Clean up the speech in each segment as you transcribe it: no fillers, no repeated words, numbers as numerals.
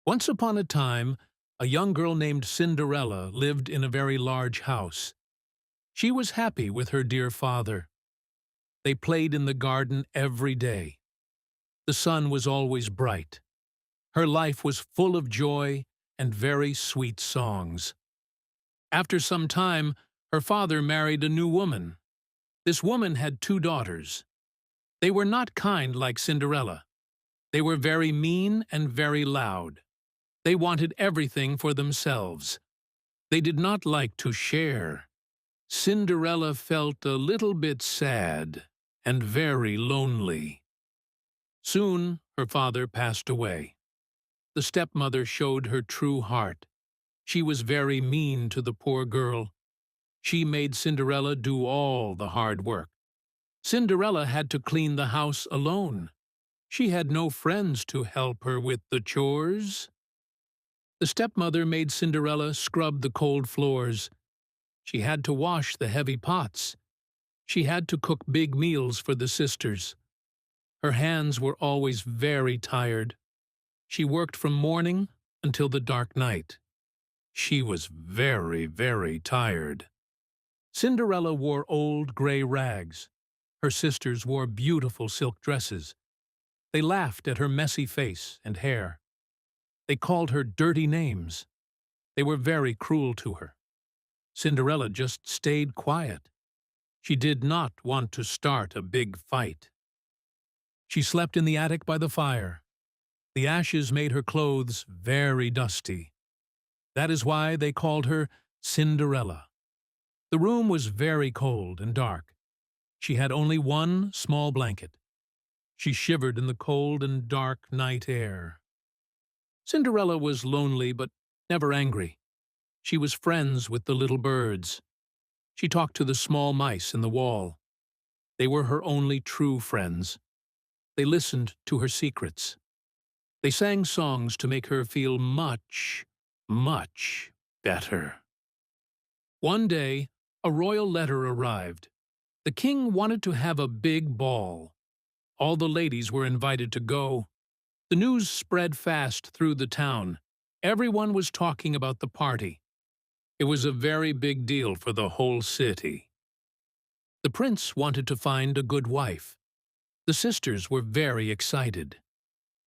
Once upon a time, a young girl named Cinderella lived in a very large house. She was happy with her dear father. They played in the garden every day. The sun was always bright. Her life was full of joy and very sweet songs. After some time, her father married a new woman. This woman had two daughters. They were not kind like Cinderella. They were very mean and very loud. They wanted everything for themselves. They did not like to share. Cinderella felt a little bit sad and very lonely. Soon her father passed away. The stepmother showed her true heart. She was very mean to the poor girl. She made Cinderella do all the hard work. Cinderella had to clean the house alone. She had no friends to help her with the chores. The stepmother made Cinderella scrub the cold floors. She had to wash the heavy pots. She had to cook big meals for the sisters. Her hands were always very tired. She worked from morning until the dark night. She was very, very tired. Cinderella wore old gray rags. Her sisters wore beautiful silk dresses. They laughed at her messy face and hair. They called her dirty names. They were very cruel to her. Cinderella just stayed quiet. She did not want to start a big fight. She slept in the attic by the fire. The ashes made her clothes very dusty. That is why they called her Cinderella. The room was very cold and dark. She had only one small blanket. She shivered in the cold and dark night air. Cinderella was lonely but never angry. She was friends with the little birds. She talked to the small mice in the wall. They were her only true friends. They listened to her secrets. They sang songs to make her feel much, much better. One day, a royal letter arrived. The king wanted to have a big ball. All the ladies were invited to go. The news spread fast through the town. Everyone was talking about the party. It was a very big deal for the whole city. The prince wanted to find a good wife. The sisters were very excited.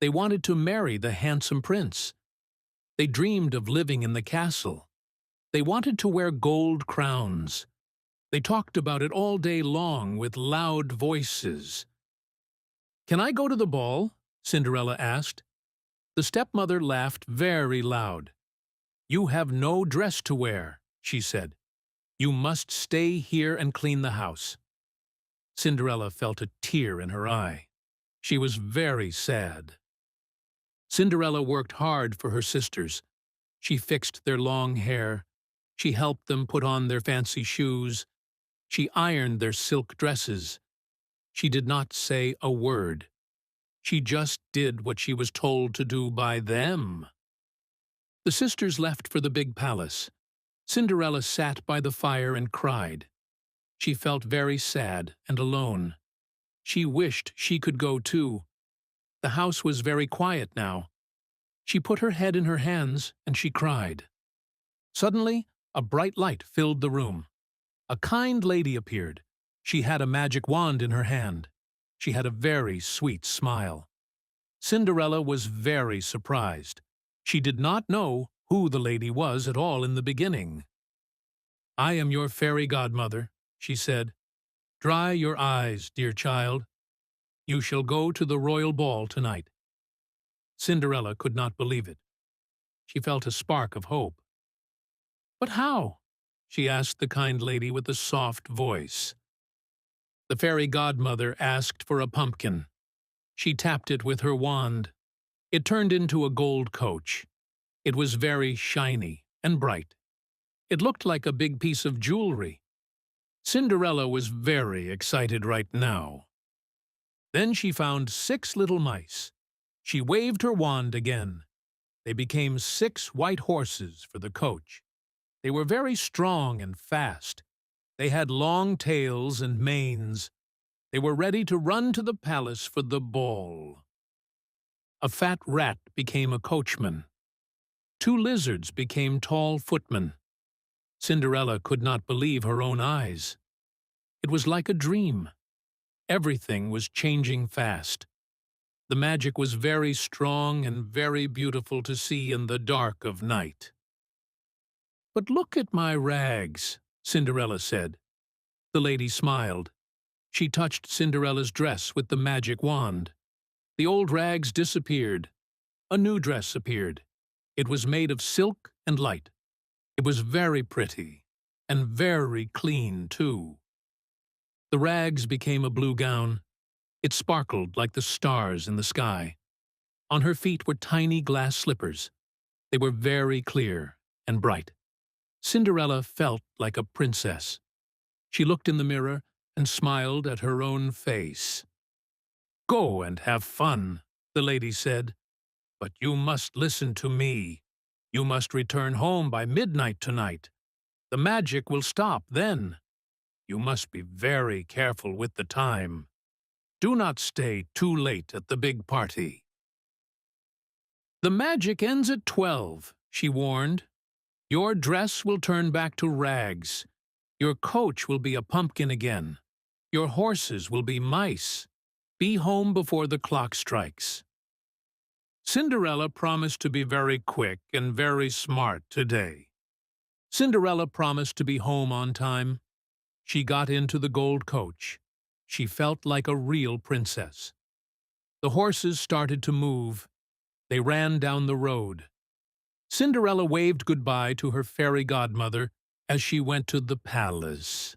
They wanted to marry the handsome prince. They dreamed of living in the castle. They wanted to wear gold crowns. They talked about it all day long with loud voices. "Can I go to the ball?" Cinderella asked. The stepmother laughed very loud. "You have no dress to wear," she said. "You must stay here and clean the house." Cinderella felt a tear in her eye. She was very sad. Cinderella worked hard for her sisters. She fixed their long hair. She helped them put on their fancy shoes. She ironed their silk dresses. She did not say a word. She just did what she was told to do by them. The sisters left for the big palace. Cinderella sat by the fire and cried. She felt very sad and alone. She wished she could go too. The house was very quiet now. She put her head in her hands and she cried. Suddenly, a bright light filled the room. A kind lady appeared. She had a magic wand in her hand. She had a very sweet smile. Cinderella was very surprised. She did not know who the lady was at all in the beginning. "I am your fairy godmother," she said. "Dry your eyes, dear child. You shall go to the royal ball tonight." Cinderella could not believe it. She felt a spark of hope. "But how?" she asked the kind lady with a soft voice. The fairy godmother asked for a pumpkin. She tapped it with her wand. It turned into a gold coach. It was very shiny and bright. It looked like a big piece of jewelry. Cinderella was very excited right now. Then she found 6 little mice. She waved her wand again. They became 6 white horses for the coach. They were very strong and fast. They had long tails and manes. They were ready to run to the palace for the ball. A fat rat became a coachman. 2 lizards became tall footmen. Cinderella could not believe her own eyes. It was like a dream. Everything was changing fast. The magic was very strong and very beautiful to see in the dark of night. "But look at my rags," Cinderella said. The lady smiled. She touched Cinderella's dress with the magic wand. The old rags disappeared. A new dress appeared. It was made of silk and light. It was very pretty, and very clean, too. The rags became a blue gown. It sparkled like the stars in the sky. On her feet were tiny glass slippers. They were very clear and bright. Cinderella felt like a princess. She looked in the mirror and smiled at her own face. "Go and have fun," the lady said. "But you must listen to me. You must return home by midnight tonight. The magic will stop then. You must be very careful with the time. Do not stay too late at the big party." "The magic ends at 12, she warned. "Your dress will turn back to rags. Your coach will be a pumpkin again. Your horses will be mice. Be home before the clock strikes." Cinderella promised to be very quick and very smart today. Cinderella promised to be home on time. She got into the gold coach. She felt like a real princess. The horses started to move. They ran down the road. Cinderella waved goodbye to her fairy godmother as she went to the palace.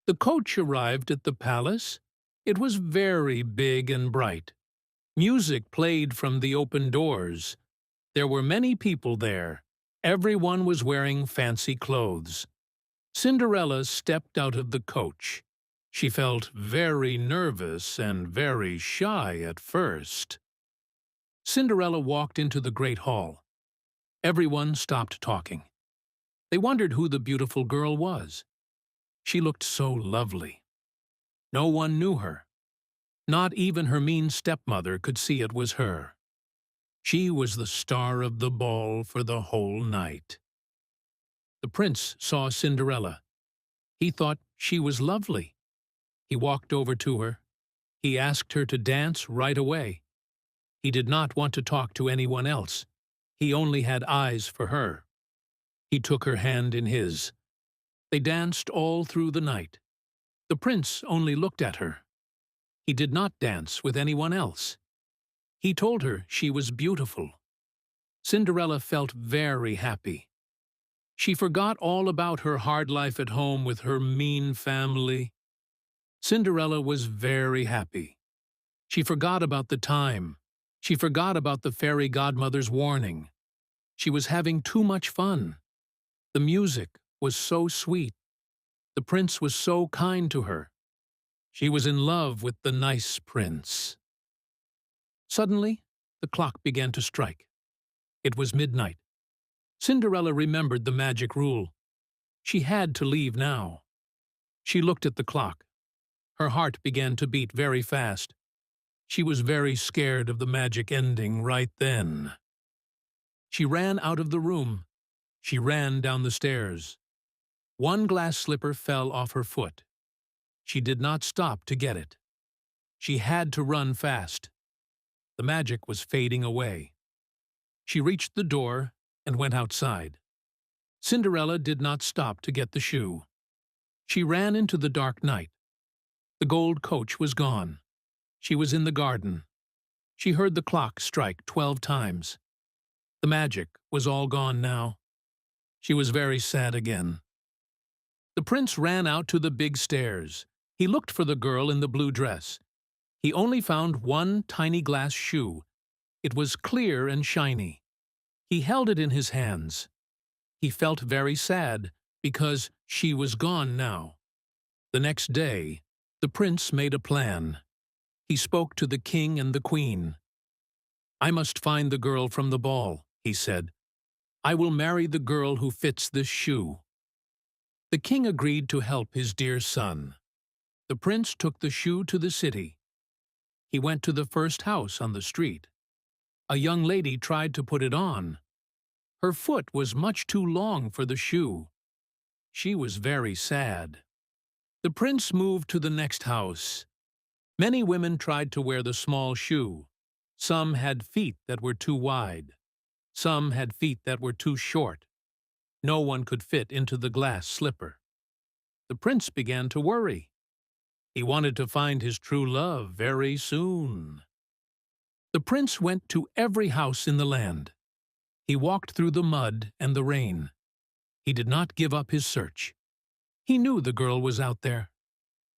The coach arrived at the palace. It was very big and bright. Music played from the open doors. There were many people there. Everyone was wearing fancy clothes. Cinderella stepped out of the coach. She felt very nervous and very shy at first. Cinderella walked into the great hall. Everyone stopped talking. They wondered who the beautiful girl was. She looked so lovely. No one knew her. Not even her mean stepmother could see it was her. She was the star of the ball for the whole night. The prince saw Cinderella. He thought she was lovely. He walked over to her. He asked her to dance right away. He did not want to talk to anyone else. He only had eyes for her. He took her hand in his. They danced all through the night. The prince only looked at her. He did not dance with anyone else. He told her she was beautiful. Cinderella felt very happy. She forgot all about her hard life at home with her mean family. Cinderella was very happy. She forgot about the time. She forgot about the fairy godmother's warning. She was having too much fun. The music was so sweet. The prince was so kind to her. She was in love with the nice prince. Suddenly, the clock began to strike. It was midnight. Cinderella remembered the magic rule. She had to leave now. She looked at the clock. Her heart began to beat very fast. She was very scared of the magic ending right then. She ran out of the room. She ran down the stairs. One glass slipper fell off her foot. She did not stop to get it. She had to run fast. The magic was fading away. She reached the door and went outside. Cinderella did not stop to get the shoe. She ran into the dark night. The gold coach was gone. She was in the garden. She heard the clock strike 12 times. The magic was all gone now. She was very sad again. The prince ran out to the big stairs. He looked for the girl in the blue dress. He only found one tiny glass shoe. It was clear and shiny. He held it in his hands. He felt very sad because she was gone now. The next day, the prince made a plan. He spoke to the king and the queen. "I must find the girl from the ball," he said. "I will marry the girl who fits this shoe." The king agreed to help his dear son. The prince took the shoe to the city. He went to the first house on the street. A young lady tried to put it on. Her foot was much too long for the shoe. She was very sad. The prince moved to the next house. Many women tried to wear the small shoe. Some had feet that were too wide. Some had feet that were too short. No one could fit into the glass slipper. The prince began to worry. He wanted to find his true love very soon. The prince went to every house in the land. He walked through the mud and the rain. He did not give up his search. He knew the girl was out there.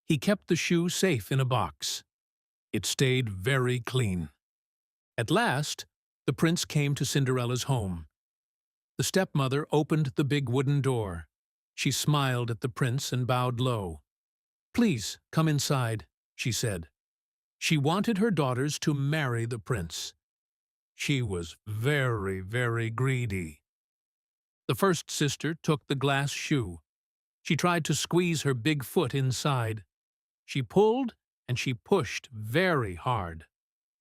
He kept the shoe safe in a box. It stayed very clean. At last, the prince came to Cinderella's home. The stepmother opened the big wooden door. She smiled at the prince and bowed low. "Please, come inside," she said. She wanted her daughters to marry the prince. She was very, very greedy. The first sister took the glass shoe. She tried to squeeze her big foot inside. She pulled and she pushed very hard.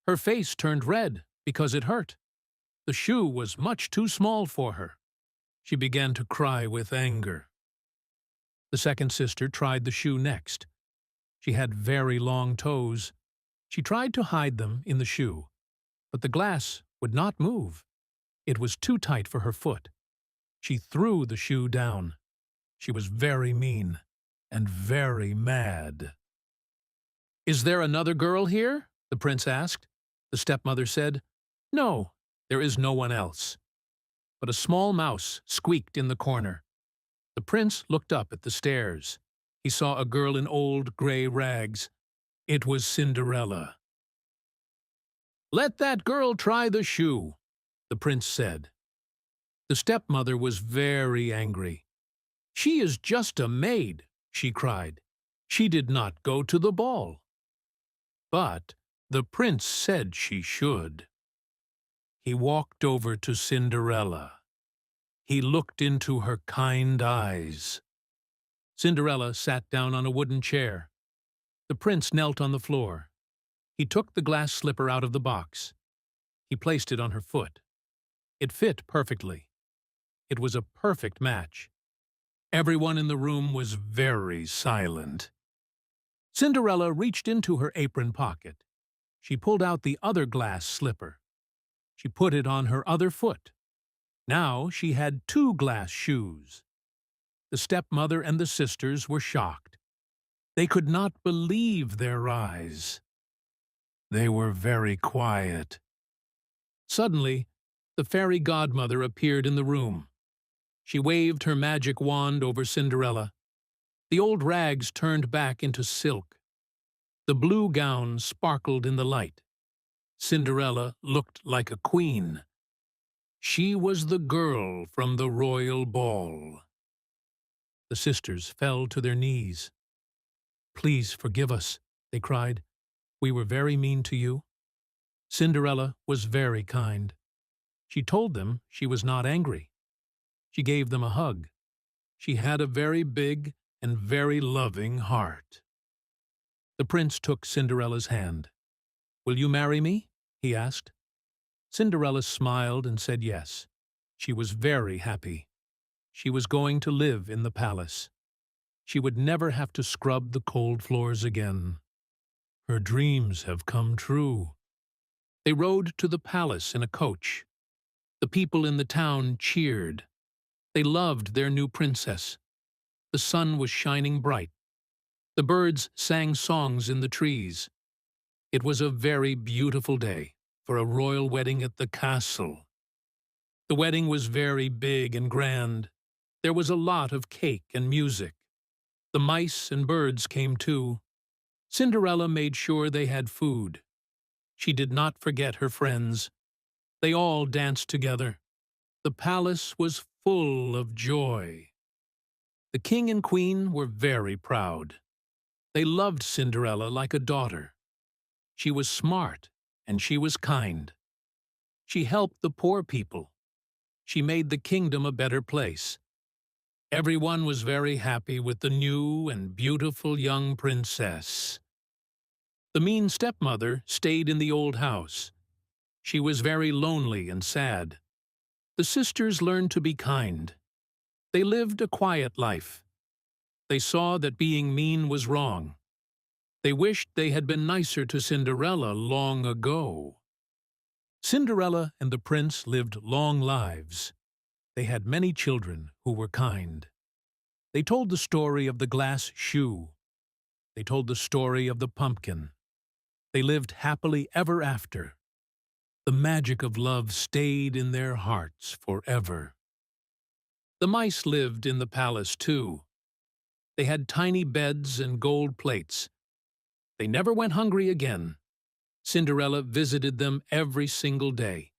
Her face turned red because it hurt. The shoe was much too small for her. She began to cry with anger. The second sister tried the shoe next. She had very long toes. She tried to hide them in the shoe, but the glass would not move. It was too tight for her foot. She threw the shoe down. She was very mean and very mad. "Is there another girl here?" the prince asked. The stepmother said, "No, there is no one else." But a small mouse squeaked in the corner. The prince looked up at the stairs. He saw a girl in old gray rags. It was Cinderella. "Let that girl try the shoe," the prince said. The stepmother was very angry. "She is just a maid," she cried. "She did not go to the ball." But the prince said she should. He walked over to Cinderella. He looked into her kind eyes. Cinderella sat down on a wooden chair. The prince knelt on the floor. He took the glass slipper out of the box. He placed it on her foot. It fit perfectly. It was a perfect match. Everyone in the room was very silent. Cinderella reached into her apron pocket. She pulled out the other glass slipper. She put it on her other foot. Now she had 2 glass shoes. The stepmother and the sisters were shocked. They could not believe their eyes. They were very quiet. Suddenly, the fairy godmother appeared in the room. She waved her magic wand over Cinderella. The old rags turned back into silk. The blue gown sparkled in the light. Cinderella looked like a queen. She was the girl from the royal ball. The sisters fell to their knees. "Please forgive us," they cried. "We were very mean to you." Cinderella was very kind. She told them she was not angry. She gave them a hug. She had a very big and very loving heart. The prince took Cinderella's hand. "Will you marry me?" he asked. Cinderella smiled and said yes. She was very happy. She was going to live in the palace. She would never have to scrub the cold floors again. Her dreams have come true. They rode to the palace in a coach. The people in the town cheered. They loved their new princess. The sun was shining bright. The birds sang songs in the trees. It was a very beautiful day for a royal wedding at the castle. The wedding was very big and grand. There was a lot of cake and music. The mice and birds came too. Cinderella made sure they had food. She did not forget her friends. They all danced together. The palace was full of joy. The king and queen were very proud. They loved Cinderella like a daughter. She was smart and she was kind. She helped the poor people. She made the kingdom a better place. Everyone was very happy with the new and beautiful young princess. The mean stepmother stayed in the old house. She was very lonely and sad. The sisters learned to be kind. They lived a quiet life. They saw that being mean was wrong. They wished they had been nicer to Cinderella long ago. Cinderella and the prince lived long lives. They had many children who were kind. They told the story of the glass shoe. They told the story of the pumpkin. They lived happily ever after. The magic of love stayed in their hearts forever. The mice lived in the palace too. They had tiny beds and gold plates. They never went hungry again. Cinderella visited them every single day.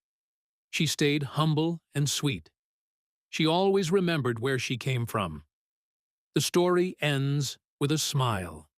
She stayed humble and sweet. She always remembered where she came from. The story ends with a smile.